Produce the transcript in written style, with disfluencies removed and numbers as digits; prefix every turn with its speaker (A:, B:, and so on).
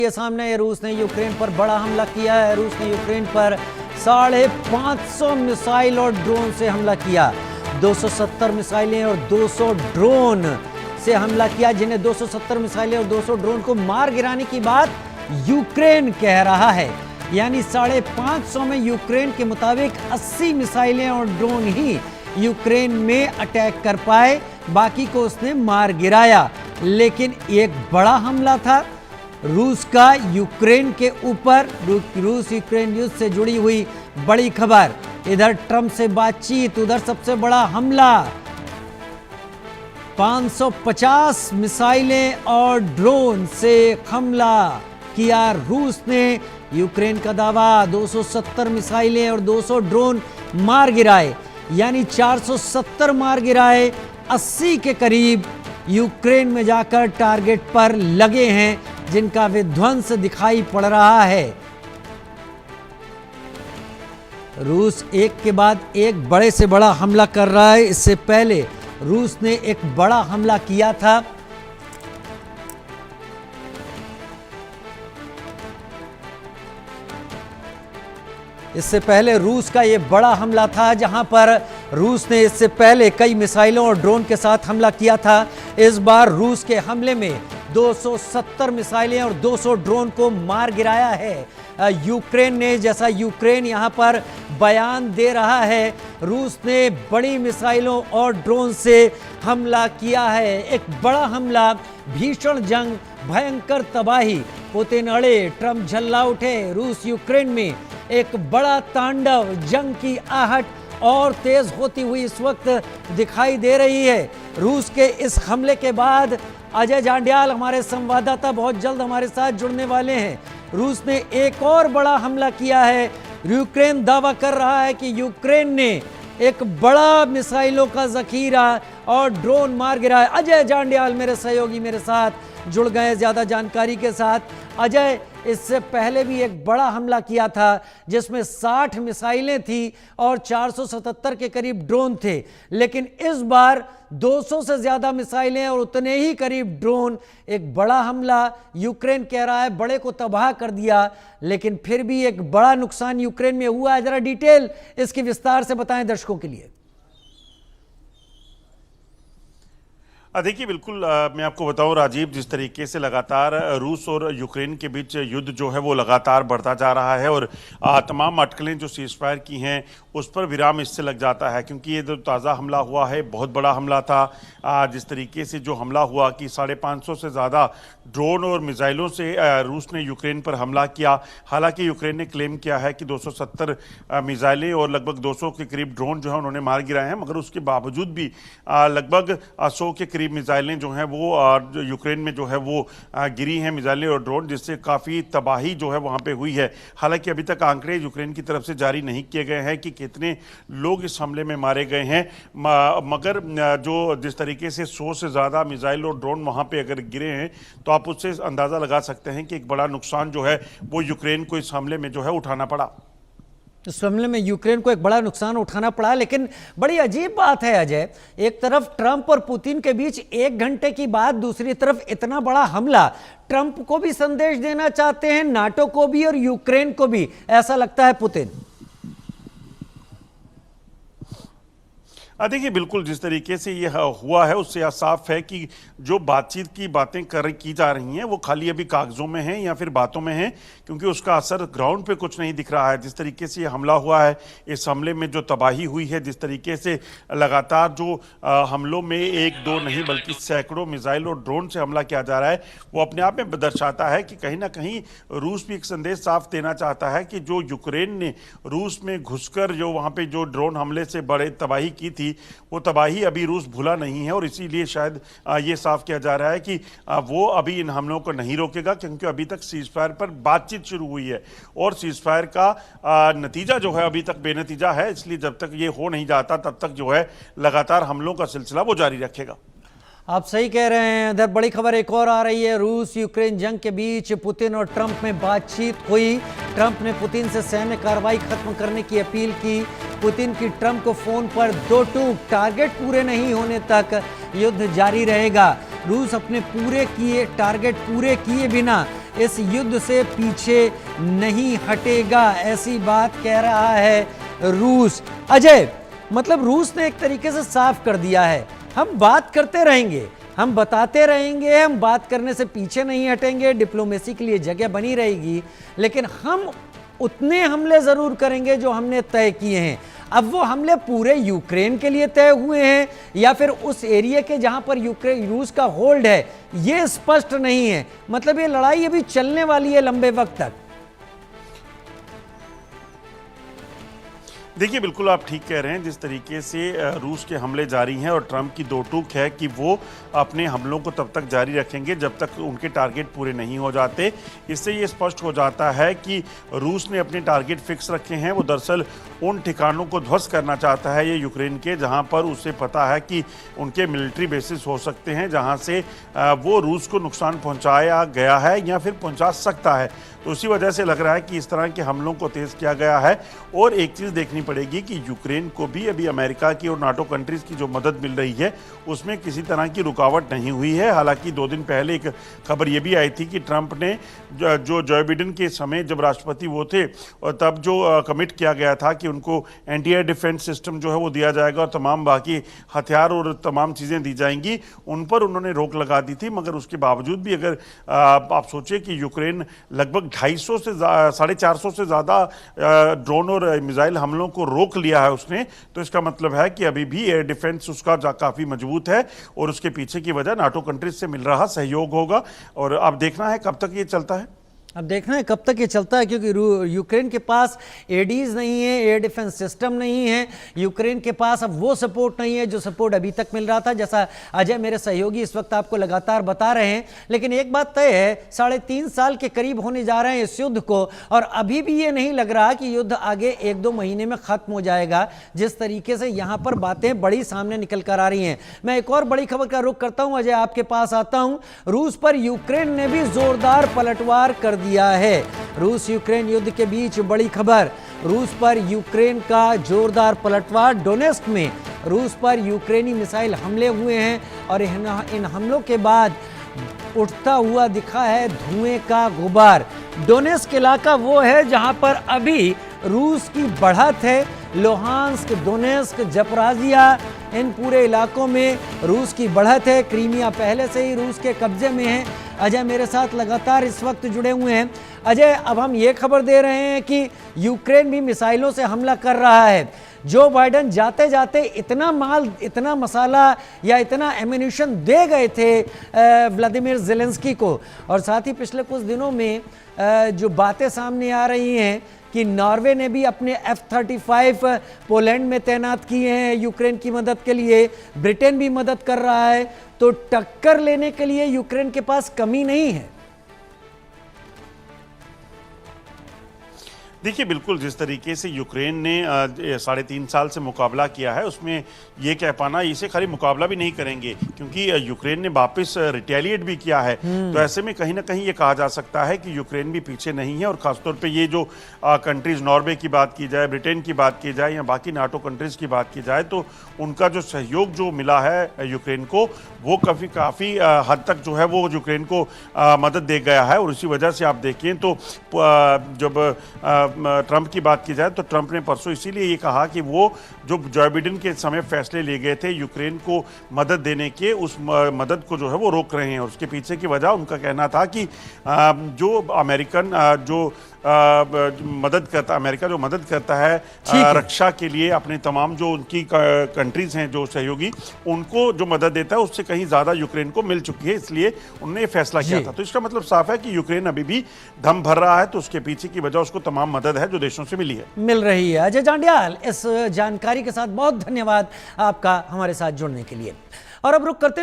A: ये सामने है, रूस ने यूक्रेन पर बड़ा हमला किया है। रूस ने यूक्रेन पर 550 मिसाइल और ड्रोन से हमला किया। 270 मिसाइलें और 200 ड्रोन से हमला किया, जिन्हें 270 मिसाइलें और 200 ड्रोन को मार गिराने की बात यूक्रेन कह रहा है। यानी 550 में यूक्रेन के मुताबिक 80 मिसाइलें और ड्रोन ही यूक्रेन में अटैक कर पाए, बाकी को उसने मार गिराया। लेकिन एक बड़ा हमला था रूस का यूक्रेन के ऊपर। रूस यूक्रेन युद्ध से जुड़ी हुई बड़ी खबर, इधर ट्रंप से बातचीत, उधर सबसे बड़ा हमला। 550 मिसाइलें और ड्रोन से हमला किया रूस ने। यूक्रेन का दावा 270 मिसाइलें और 200 ड्रोन मार गिराए, यानी 470 मार गिराए। 80 के करीब यूक्रेन में जाकर टारगेट पर लगे हैं, जिनका विध्वंस दिखाई पड़ रहा है। रूस एक के बाद एक बड़े से बड़ा हमला कर रहा है। इससे पहले रूस ने एक बड़ा हमला किया था। इससे पहले रूस का यह बड़ा हमला था, जहां पर रूस ने इससे पहले कई मिसाइलों और ड्रोन के साथ हमला किया था। इस बार रूस के हमले में 270 मिसाइलें और 200 ड्रोन को मार गिराया है यूक्रेन ने। जैसा यूक्रेन यहां पर बयान दे रहा है, रूस ने बड़ी मिसाइलों और ड्रोन से हमला किया है। एक बड़ा हमला, भीषण जंग, भयंकर तबाही। पुतिन अड़े, ट्रंप झल्ला उठे। रूस यूक्रेन में एक बड़ा तांडव, जंग की आहट और तेज होती हुई इस वक्त दिखाई दे रही है। रूस के इस हमले के बाद अजय जांड्याल हमारे संवाददाता बहुत जल्द हमारे साथ जुड़ने वाले हैं। रूस ने एक और बड़ा हमला किया है। यूक्रेन दावा कर रहा है कि यूक्रेन ने एक बड़ा मिसाइलों का जखीरा और ड्रोन मार गिराया। अजय जांड्याल मेरे सहयोगी मेरे साथ जुड़ गए ज्यादा जानकारी के साथ। अजय, इससे पहले भी एक बड़ा हमला किया था जिसमें 60 मिसाइलें थी और 477 के करीब ड्रोन थे, लेकिन इस बार 200 से ज्यादा मिसाइलें और उतने ही करीब ड्रोन। एक बड़ा हमला, यूक्रेन कह रहा है बड़े को तबाह कर दिया, लेकिन फिर भी एक बड़ा नुकसान यूक्रेन में हुआ है। जरा डिटेल इसकी विस्तार से बताएं दर्शकों के लिए।
B: देखिए, बिल्कुल मैं आपको बताऊं राजीव, जिस तरीके से लगातार रूस और यूक्रेन के बीच युद्ध जो है वो लगातार बढ़ता जा रहा है और तमाम अटकलें जो सीज फायर की हैं उस पर विराम इससे लग जाता है, क्योंकि ये जो ताज़ा हमला हुआ है बहुत बड़ा हमला था। जिस तरीके से जो हमला हुआ कि 550 से ज़्यादा ड्रोन और मिसाइलों से रूस ने यूक्रेन पर हमला किया। हालांकि यूक्रेन ने क्लेम किया है कि 270 मिसाइलें और लगभग 200 के करीब ड्रोन जो है उन्होंने मार गिराए हैं, मगर उसके बावजूद भी लगभग 100 के मिसाइलें जो हैं वो यूक्रेन में जो है वो गिरी हैं, मिसाइलें और ड्रोन, जिससे काफ़ी तबाही जो है वहाँ पे हुई है। हालांकि अभी तक आंकड़े यूक्रेन की तरफ से जारी नहीं किए गए हैं कि कितने लोग इस हमले में मारे गए हैं, मगर जो जिस तरीके से 100 से ज़्यादा मिसाइल और ड्रोन वहाँ पे अगर गिरे हैं तो आप उससे अंदाज़ा लगा सकते हैं कि एक बड़ा नुकसान जो है वो यूक्रेन को इस हमले में जो है उठाना पड़ा।
A: इस हमले में यूक्रेन को एक बड़ा नुकसान उठाना पड़ा। लेकिन बड़ी अजीब बात है अजय, एक तरफ ट्रंप और पुतिन के बीच 1 घंटे की बात, दूसरी तरफ इतना बड़ा हमला। ट्रंप को भी संदेश देना चाहते हैं, नाटो को भी और यूक्रेन को भी, ऐसा लगता है पुतिन।
B: देखिए, बिल्कुल जिस तरीके से ये हुआ है उससे यह साफ है कि जो बातचीत की बातें की जा रही हैं वो खाली अभी कागजों में हैं या फिर बातों में हैं, क्योंकि उसका असर ग्राउंड पे कुछ नहीं दिख रहा है। जिस तरीके से ये हमला हुआ है, इस हमले में जो तबाही हुई है, जिस तरीके से लगातार जो हमलों में 1-2 नहीं बल्कि सैकड़ों मिसाइल और ड्रोन से हमला किया जा रहा है, वो अपने आप में दर्शाता है कि कहीं ना कहीं रूस भी एक संदेश साफ देना चाहता है कि जो यूक्रेन ने रूस में घुसकर जो वहाँ पे जो ड्रोन हमले से बड़े तबाही की थी, वो तबाही अभी रूस भूला नहीं है। और इसीलिए शायद ये साफ किया जा रहा है कि वो अभी इन हमलों को नहीं रोकेगा, क्योंकि अभी तक सीज फायर पर बातचीत शुरू हुई है और सीज फायर का नतीजा जो है अभी तक बेनतीजा है। इसलिए जब तक ये हो नहीं जाता तब तक जो है लगातार हमलों का सिलसिला वो जारी रखेगा।
A: आप सही कह रहे हैं। इधर बड़ी खबर एक और आ रही है, रूस यूक्रेन जंग के बीच पुतिन और ट्रंप में बातचीत हुई। ट्रंप ने पुतिन से सैन्य कार्रवाई खत्म करने की अपील की। पुतिन की ट्रंप को फोन पर दो टूक, टारगेट पूरे नहीं होने तक युद्ध जारी रहेगा। रूस अपने टारगेट पूरे किए बिना इस युद्ध से पीछे नहीं हटेगा, ऐसी बात कह रहा है रूस। अजय, मतलब रूस ने एक तरीके से साफ कर दिया है, हम बात करते रहेंगे, हम बताते रहेंगे, हम बात करने से पीछे नहीं हटेंगे, डिप्लोमेसी के लिए जगह बनी रहेगी, लेकिन हम उतने हमले जरूर करेंगे जो हमने तय किए हैं। अब वो हमले पूरे यूक्रेन के लिए तय हुए हैं या फिर उस एरिया के जहां पर रूस का होल्ड है, ये स्पष्ट नहीं है। मतलब ये लड़ाई अभी चलने वाली है लंबे वक्त तक।
B: देखिए, बिल्कुल आप ठीक कह रहे हैं। जिस तरीके से रूस के हमले जारी हैं और ट्रंप की दो टूक है कि वो अपने हमलों को तब तक जारी रखेंगे जब तक उनके टारगेट पूरे नहीं हो जाते। इससे ये स्पष्ट हो जाता है कि रूस ने अपने टारगेट फिक्स रखे हैं। वो दरअसल उन ठिकानों को ध्वस्त करना चाहता है ये यूक्रेन के, जहां पर उसे पता है कि उनके मिलिट्री बेसिस हो सकते हैं, जहां से वो रूस को नुकसान पहुंचाया गया है या फिर पहुंचा सकता है। तो उसी वजह से लग रहा है कि इस तरह के हमलों को तेज किया गया है। और एक चीज़ देखनी पड़ेगी कि यूक्रेन को भी अभी अमेरिका की और नाटो कंट्रीज़ की जो मदद मिल रही है उसमें किसी तरह की रुकावट नहीं हुई है। हालांकि 2 दिन पहले एक खबर ये भी आई थी कि ट्रंप ने जो बाइडेन के समय जब राष्ट्रपति वो थे और तब जो कमिट किया गया था कि उनको एंटी एयर डिफेंस सिस्टम जो है वो दिया जाएगा और तमाम बाकी हथियार और तमाम चीज़ें दी जाएंगी, उन पर उन्होंने रोक लगा दी थी। मगर उसके बावजूद भी अगर आप सोचें कि यूक्रेन लगभग 250 से 450 से ज़्यादा ड्रोन और मिसाइल हमलों को रोक लिया है उसने, तो इसका मतलब है कि अभी भी एयर डिफेंस उसका काफ़ी मजबूत है और उसके पीछे की वजह नाटो कंट्रीज से मिल रहा सहयोग होगा। और अब देखना है कब तक ये चलता है।
A: अब देखना है कब तक ये चलता है, क्योंकि यूक्रेन के पास एडीज नहीं है, एयर डिफेंस सिस्टम नहीं है, यूक्रेन के पास अब वो सपोर्ट नहीं है जो सपोर्ट अभी तक मिल रहा था, जैसा अजय मेरे सहयोगी इस वक्त आपको लगातार बता रहे हैं। लेकिन एक बात तय है, 3.5 साल के करीब होने जा रहे हैं इस युद्ध को, और अभी भी ये नहीं लग रहा कि युद्ध आगे 1-2 महीने में खत्म हो जाएगा, जिस तरीके से यहाँ पर बातें बड़ी सामने निकल कर आ रही हैं। मैं एक और बड़ी खबर का रुख करता हूँ, अजय आपके पास आता हूँ। रूस पर यूक्रेन ने भी जोरदार पलटवार कर दिया है। रूस यूक्रेन युद्ध के बीच बड़ी खबर, रूस पर यूक्रेन का जोरदार पलटवार। डोनेस्क में रूस पर यूक्रेनी मिसाइल हमले हुए हैं और इन हमलों के बाद उठता हुआ दिखा है धुएं का गुबार। डोनेस्क इलाका वो है जहां पर अभी रूस की बढ़त है। लोहांस्क, डोनेस्क, जपराजिया, इन पूरे इलाकों में रूस की बढ़त है। क्रीमिया पहले से ही रूस के कब्जे में है। अजय मेरे साथ लगातार इस वक्त जुड़े हुए हैं। अजय, अब हम ये खबर दे रहे हैं कि यूक्रेन भी मिसाइलों से हमला कर रहा है। जो बाइडेन जाते जाते इतना माल, इतना मसाला या इतना एम्यूनिशन दे गए थे व्लादिमीर ज़ेलेंस्की को, और साथ ही पिछले कुछ दिनों में जो बातें सामने आ रही हैं कि नॉर्वे ने भी अपने F-35 पोलैंड में तैनात किए हैं यूक्रेन की मदद के लिए, ब्रिटेन भी मदद कर रहा है, तो टक्कर लेने के लिए यूक्रेन के पास कमी नहीं है।
B: देखिए, बिल्कुल जिस तरीके से यूक्रेन ने 3.5 साल से मुकाबला किया है, उसमें ये कह पाना, इसे खाली मुकाबला भी नहीं करेंगे क्योंकि यूक्रेन ने वापस रिटेलिएट भी किया है। तो ऐसे में कहीं ना कहीं ये कहा जा सकता है कि यूक्रेन भी पीछे नहीं है। और ख़ासतौर पे ये जो कंट्रीज़, नॉर्वे की बात की जाए, ब्रिटेन की बात की जाए या बाकी नाटो कंट्रीज़ की बात की जाए, तो उनका जो सहयोग जो मिला है यूक्रेन को, वो काफ़ी हद तक जो है वो यूक्रेन को मदद दे गया है। और इसी वजह से आप देखें तो जब ट्रंप की बात की जाए तो ट्रंप ने परसों इसीलिए ये कहा कि वो जो जो बाइडेन के समय फैसले लिए गए थे यूक्रेन को मदद देने के, उस मदद को जो है वो रोक रहे हैं। और उसके पीछे की वजह उनका कहना था कि जो अमेरिकन अमेरिका जो मदद करता है रक्षा के लिए, अपने तमाम जो उनकी कंट्रीज हैं जो सहयोगी, उनको जो मदद देता है उससे कहीं ज़्यादा यूक्रेन को मिल चुकी है, इसलिए उन्होंने ये फैसला किया था। तो इसका मतलब साफ है कि यूक्रेन अभी भी दम भर रहा है, तो उसके पीछे की वजह उसको तमाम मदद है जो देशों से मिल रही है।
A: अजय जांडियाल, इस जानकारी के साथ बहुत धन्यवाद आपका हमारे साथ जुड़ने के लिए। और अब रुक करते